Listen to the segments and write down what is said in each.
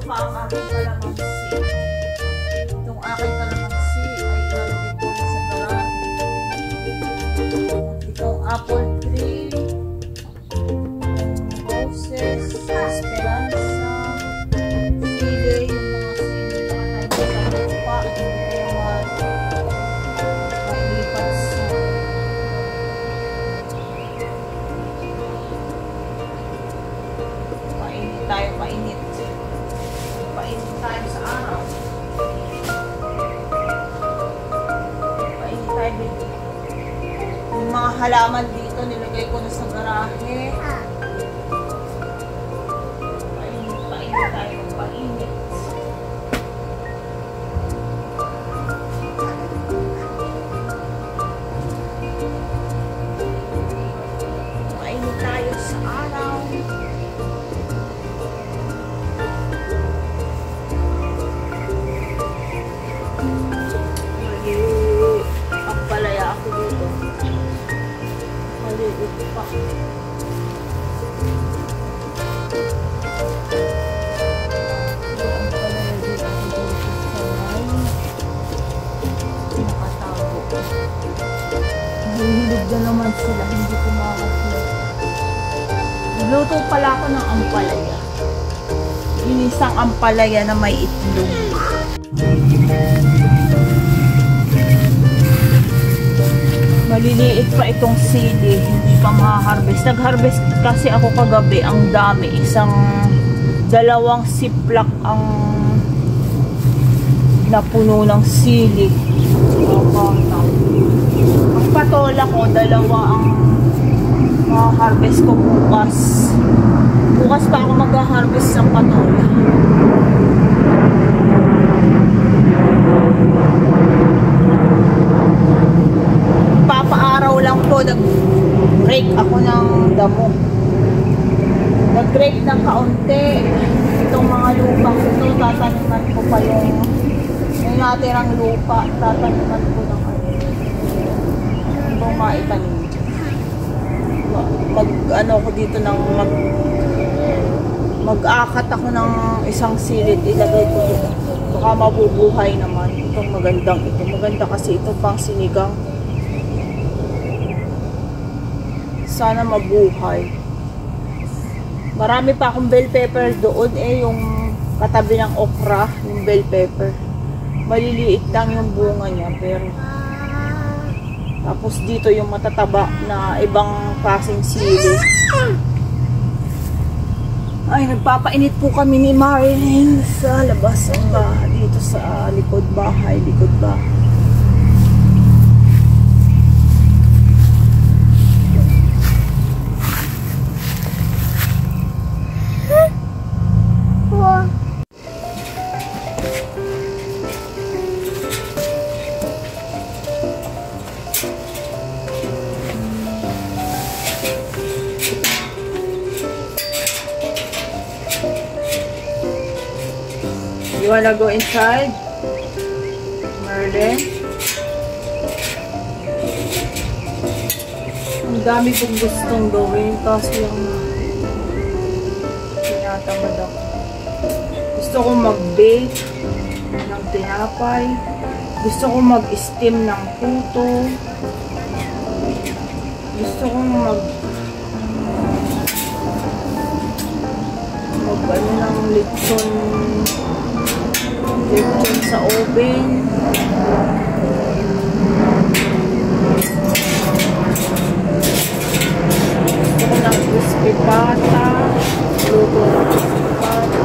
pa ang aking kalamansi. Itong aking kalamansi ay ilalagay ko rin sa dalan. Itong apple tree, roses, esperanza, sili, yung mga sili na katayo sa lupa, hindi kaya mailipat sa painit. Painit tayo sa araw. Painit tayo dito. Yung mga halaman dito, nilagay ko na sa garahe. Painit tayo. Painit. Painit tayo sa araw. Palaya ako dito. Maliit pa. Ang palaya dito sa nakatago. Nahihilig na naman sila. Hindi ko makakasila. Nagluto pala ako ng ampalaya. Ginisang ampalaya na may itlog. Maliliit pa itong sili, hindi pa ma-harvest. Nag-harvest kasi ako kagabi, ang dami. Dalawang siplak ang napuno ng sili. Ang patola ko, dalawa ang ma-harvest ko bukas. Bukas pa ako mag-harvest ng patola. Papaaraw lang po, nag-break ako ng damo. Nag-break ng kaunti. Itong mga lupa ko ito, tataniman ko pa yung natirang lupa. Tataniman ko ng ibang maitanim. Mag-ano ko dito ng mag-akat ako ng isang silid. Ilagay ko dito. Baka mabubuhay naman. Itong magandang ito. Maganda kasi ito pang sinigang. Sana mabuhay. Marami pa akong bell pepper doon yung katabi ng okra, yung bell pepper. Maliliit lang yung bunga niya, pero tapos dito yung matataba na ibang klaseng sili. Ay, nagpapainit po kami ni Marilyn sa labas ng bahay, dito sa likod bahay. You wanna go inside, Merlin? Ang dami kong gustong gawin, kasi yung tinatamad ako. Gusto kong mag-bake ng tinapay. Gusto kong mag-steam ng puto. Gusto kong ano ng lechon sa oven. Gusto ko ng crispy pata. Luto ng crispy pata.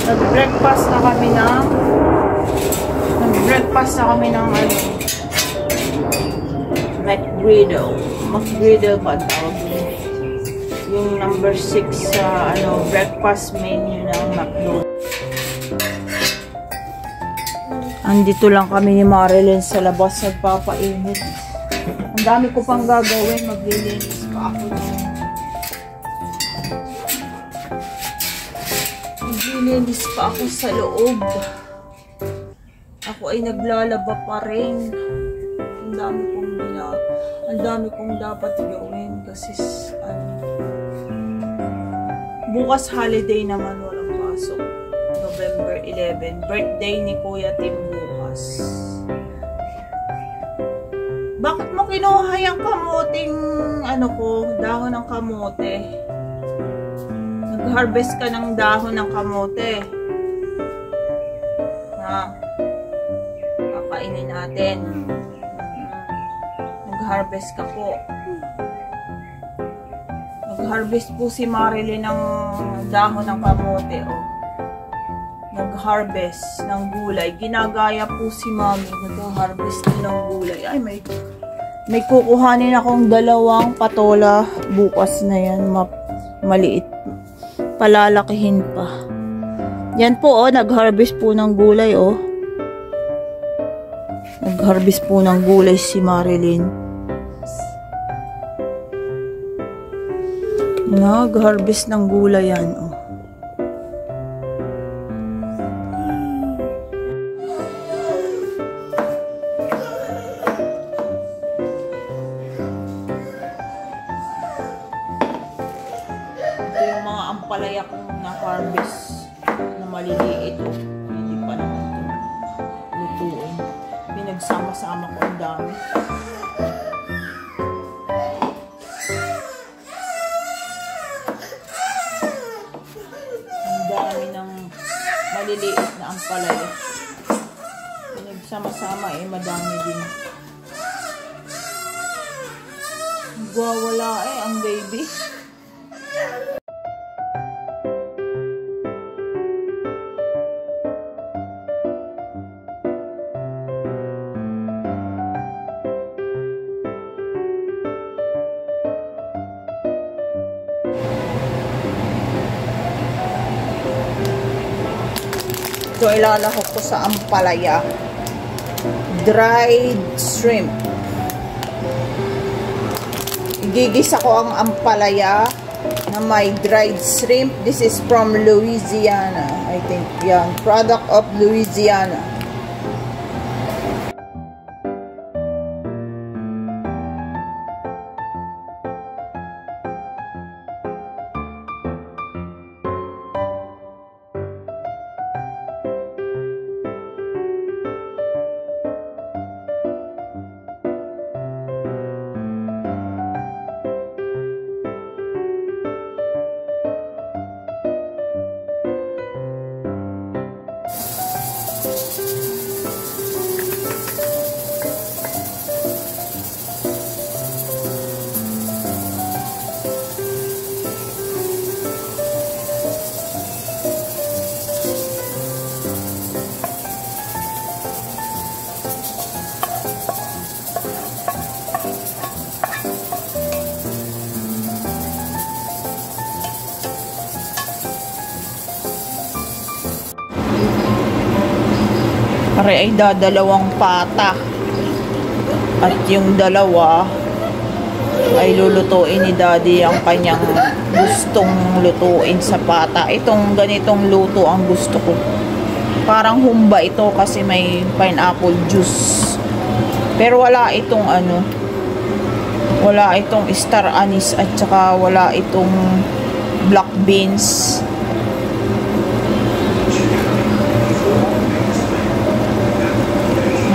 Nag-breakfast na kami ng McGriddle pa tawag yun. Yung number 6 sa breakfast menu ng McDonald's. Andito lang kami ni Marilyn sa labas, nagpapainit. Ang dami ko pang gagawin, maglilinis pa ako. Maglilinis pa ako sa loob. Ako ay naglalaba pa rin. Ang dami kong dapat gawin kasi Bukas holiday naman, walang pasok. November 11. Birthday ni Kuya Tim bukas. Bakit mo kinuha yung kamuting dahon ng kamote? Nag-harvest ka ng dahon ng kamote. Ha? Kakainin natin. Nag-harvest ka po. Nag-harvest po si Marilyn ng dahon ng kamote. Oh. Nag-harvest ng gulay. Ginagaya po si Mami. Nag-harvest din ng gulay. Ay, may kukuhanin akong 2 patola. Bukas na yan. Maliit. Palalakihin pa. Yan po, oh. Nag-harvest po ng gulay, oh. Nag-harvest po ng gulay si Marilyn. Nag-harvest ng gulay yan, oh. Ito yung mga ampalaya kong na-harvest na maliliit, oh. Hindi pa naman ito lutuin. Pinagsama-sama ko ang dami. Maliliit na ampalaya. Pinagsama-sama madami din. Nagwawala ang baby. So, ilalahok ko sa ampalaya. Dried shrimp. Igigisa ko ang ampalaya na may dried shrimp. This is from Louisiana. I think yan. Product of Louisiana. Pare ay dadalawang pata. At yung dalawa ay lulutuin ni Daddy ang kanyang gustong lutuin sa pata. Itong ganitong luto ang gusto ko. Parang humba ito kasi may pineapple juice. Pero wala itong wala itong star anise at saka wala itong black beans.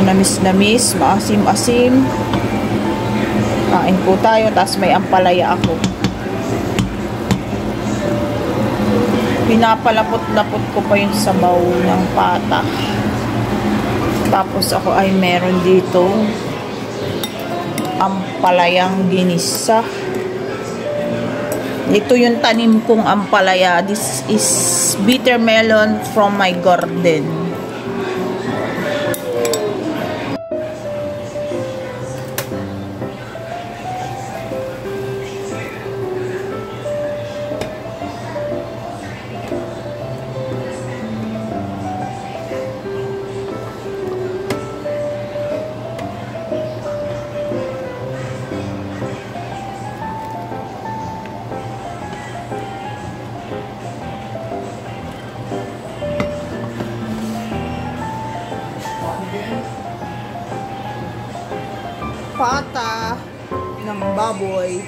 Namis-namis, maasim-asim. Kain po tayo, tapos may ampalaya ako. Pinapalapot-lapot ko pa yung sabaw ng pata. Tapos ako ay meron dito ampalayang ginisa. Ito yung tanim kong ampalaya. This is bitter melon from my garden. Pata ng baboy